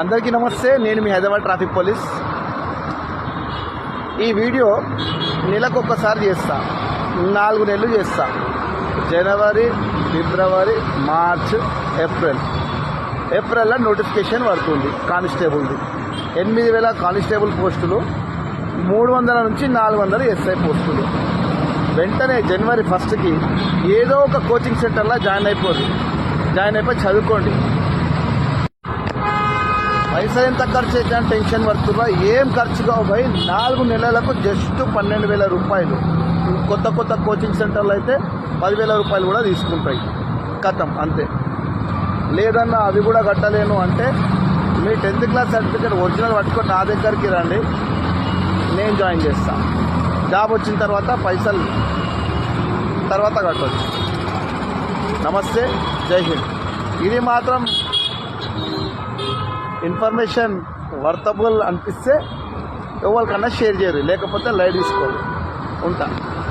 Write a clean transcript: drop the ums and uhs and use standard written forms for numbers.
అందరికీ నమస్తే. నేను మీ హైదరాబాద్ ట్రాఫిక్ పోలీస్. ఈ వీడియో నెలకు ఒక్కసారి చేస్తా, 4 నెలలు చేస్తా. జనవరి, ఫిబ్రవరి, మార్చ్, ఏప్రిల్లో నోటిఫికేషన్ పడుతుంది కానిస్టేబుల్ది. 8,000 కానిస్టేబుల్ పోస్టులు, 300 నుంచి 400 ఎస్ఐ పోస్టులు. వెంటనే జనవరి 1కి ఏదో ఒక కోచింగ్ సెంటర్లో జాయిన్ అయిపోయి చదువుకోండి. పైసలు ఎంత ఖర్చు అయితే అని టెన్షన్ పడుతున్నా, ఏం ఖర్చు కావు భయ్. 4 నెలలకు జస్ట్ 12,000 రూపాయలు. కొత్త కోచింగ్ సెంటర్లు అయితే 10,000 రూపాయలు కూడా తీసుకుంటాయి. కథం అంతే. లేదన్నా అవి కూడా కట్టలేను అంటే మీ 10th క్లాస్ సర్టిఫికేట్ ఒరిజినల్ పట్టుకొని నా దగ్గరికి రండి, నేను జాయిన్ చేస్తాను. జాబ్ వచ్చిన తర్వాత పైసలు తర్వాత కట్టవచ్చు. నమస్తే, జై హింద్. ఇది మాత్రం ఇన్ఫర్మేషన్ వర్తబుల్ అనిపిస్తే ఎవరికన్నా షేర్ చేయరు, లేకపోతే లైట్ తీసుకోండి. ఉంటా.